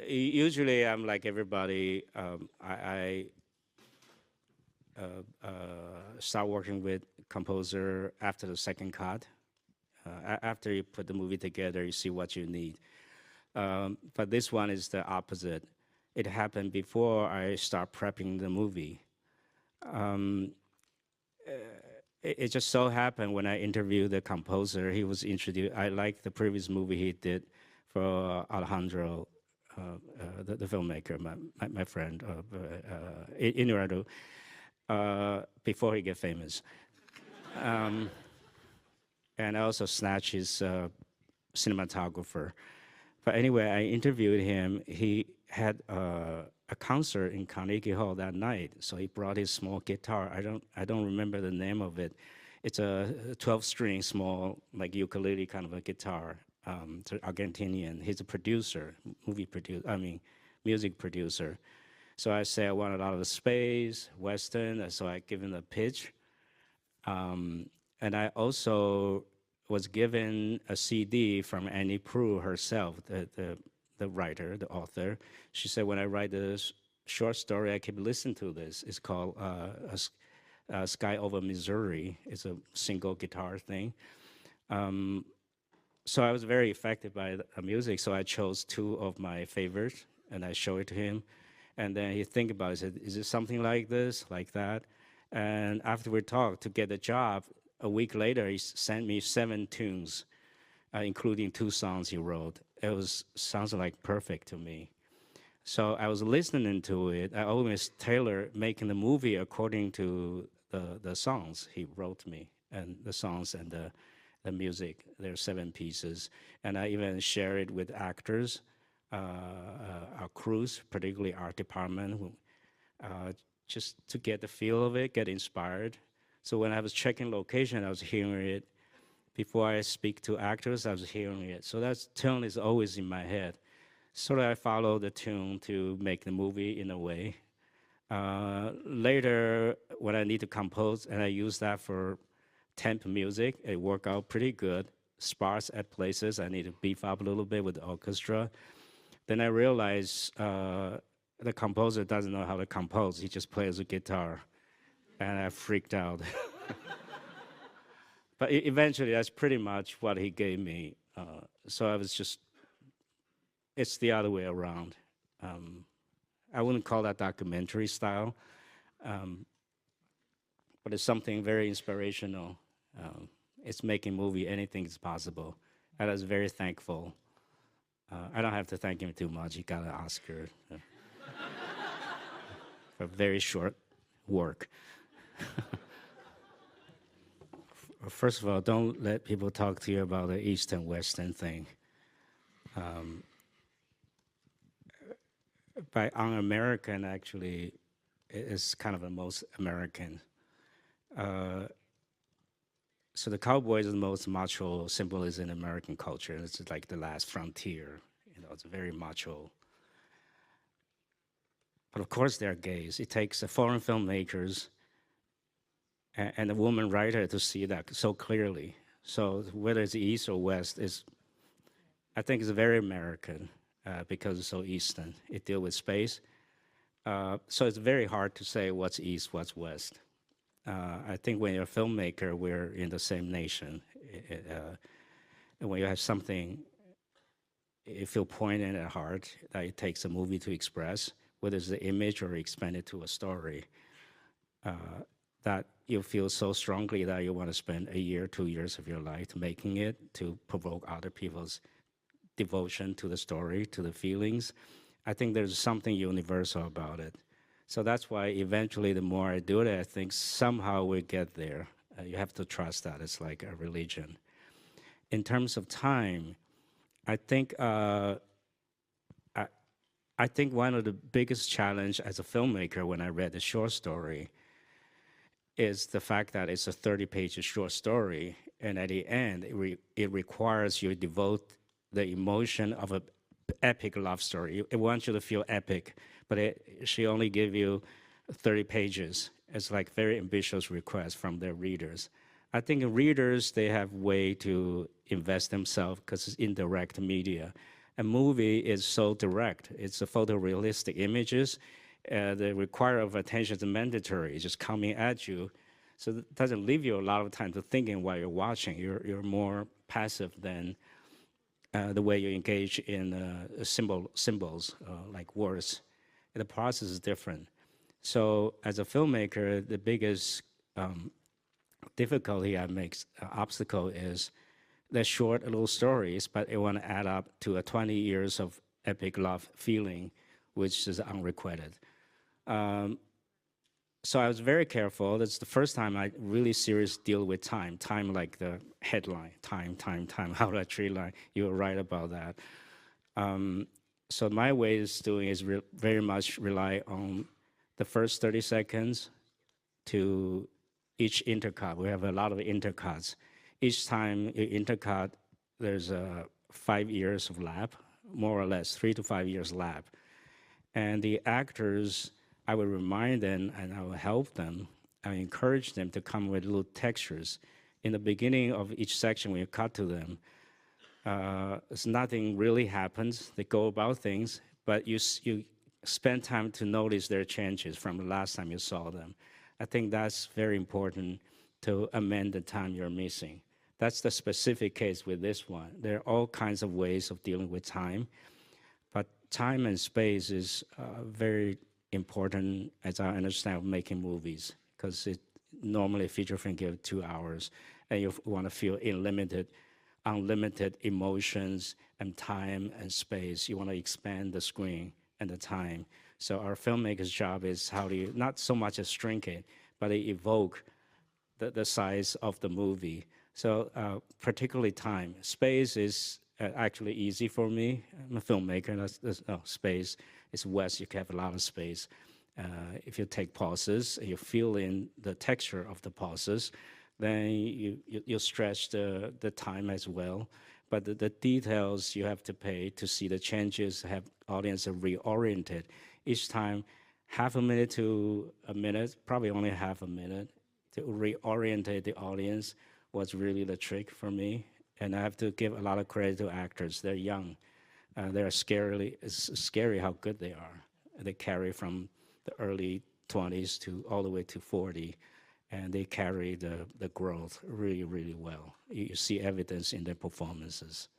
Usually, I'm like everybody. I start working with composer after the second cut. After you put the movie together, you see what you need. But this one is the opposite. It happened before I start prepping the movie. Um, it just so happened when I interviewed the composer, he was introduced. I liked the previous movie he did for Alejandro, the filmmaker, my friend, Inarritu, before he get famous. Um, and I also snatched his cinematographer. But anyway, I interviewed him. He had a concert in Carnegie Hall that night, so he brought his small guitar. I don't remember the name of it. It's a 12-string small, like ukulele kind of a guitar. It's Argentinian. He's a producer, movie producer. I mean, music producer. So I said I want a lot of space, Western. So I give him a pitch. And I also was given a CD from Annie Proulx herself, the writer, the author. She said, when I write this short story, I keep listening to this. It's called Sky Over Missouri. It's a single guitar thing. So I was very affected by the music, so I chose two of my favorites, and I showed it to him. And then he think about it, said, is it something like this, like that? And after we talked to get the job, a week later, he sent me 7 tunes, including 2 songs he wrote. It was sounds like perfect to me. So I was listening to it. I always tailor making the movie according to the songs he wrote me, and the songs and the music. There are 7 pieces, and I even share it with actors, our crews, particularly art department, just to get the feel of it, get inspired. So when I was checking location, I was hearing it. Before I speak to actors, I was hearing it. So that tune is always in my head. So I follow the tune to make the movie in a way. Later, when I need to compose, and I use that for temp music, it worked out pretty good. Sparse at places, I need to beef up a little bit with the orchestra. Then I realized the composer doesn't know how to compose. He just plays the guitar. And I freaked out. But eventually, that's pretty much what he gave me. So I was just, it's the other way around. I wouldn't call that documentary style, but it's something very inspirational. It's making movie, anything is possible. And I was very thankful. I don't have to thank him too much. He got an Oscar for very short work. First of all, don't let people talk to you about the East and Western thing. By un-American, actually, is kind of the most American. So the cowboy is the most macho symbolism in American culture. It's like the last frontier. You know, it's very macho. But of course, they're gays. It takes foreign filmmakers and a woman writer to see that so clearly. So whether it's East or West, I think it's very American because it's so Eastern. It deals with space. So it's very hard to say what's East, what's West. I think when you're a filmmaker, we're in the same nation. And when you have something, you feel poignant at heart that it takes a movie to express, whether it's the image or expand it to a story, that you feel so strongly that you want to spend a year, 2 years of your life making it to provoke other people's devotion to the story, to the feelings. I think there's something universal about it. So that's why eventually the more I do it, I think somehow we get there. You have to trust that. It's like a religion. In terms of time, I think I think one of the biggest challenge as a filmmaker when I read the short story is the fact that it's a 30-page short story, and at the end, it requires you to devote the emotion of an epic love story. It wants you to feel epic, but she only gave you 30 pages. It's like very ambitious request from their readers. I think readers, they have way to invest themselves because it's indirect media. A movie is so direct. It's a photorealistic images. The require of attention is mandatory. It's just coming at you. So it doesn't leave you a lot of time to thinking while you're watching. You're more passive than the way you engage in symbols like words. The process is different. So as a filmmaker, the biggest difficulty I make obstacle is they're short little stories, but it want to add up to a 20 years of epic love feeling, which is unrequited. So I was very careful. That's the first time I really serious deal with time. Time like the headline, time, time, time. How do I treat line? You were right about that. So my way is doing is very much rely on the first 30 seconds to each intercut. We have a lot of intercuts. Each time you intercut, there's a 5 years of lab, more or less, 3 to 5 years lab. And the actors, I will remind them and I will help them. I encourage them to come with little textures. In the beginning of each section, when you cut to them, nothing really happens. They go about things, but you spend time to notice their changes from the last time you saw them. I think that's very important to amend the time you're missing. That's the specific case with this one. There are all kinds of ways of dealing with time, but time and space is very important, as I understand, making movies, because it normally feature film give 2 hours, and you want to feel unlimited emotions and time and space. You want to expand the screen and the time. So our filmmaker's job is how do you, not so much as shrink it, but evoke the size of the movie. So particularly time. Space is actually easy for me. I'm a filmmaker. Space is west. You can have a lot of space. If you take pauses, you feel in the texture of the pauses, then you stretch the time as well. But the details you have to pay to see the changes, have audience reoriented. Each time, half a minute to a minute, probably only half a minute, to reorientate the audience was really the trick for me. And I have to give a lot of credit to actors. They're young. They're it's scary how good they are. They carry from the early 20s to all the way to 40, and they carry the growth really, really well. You see evidence in their performances.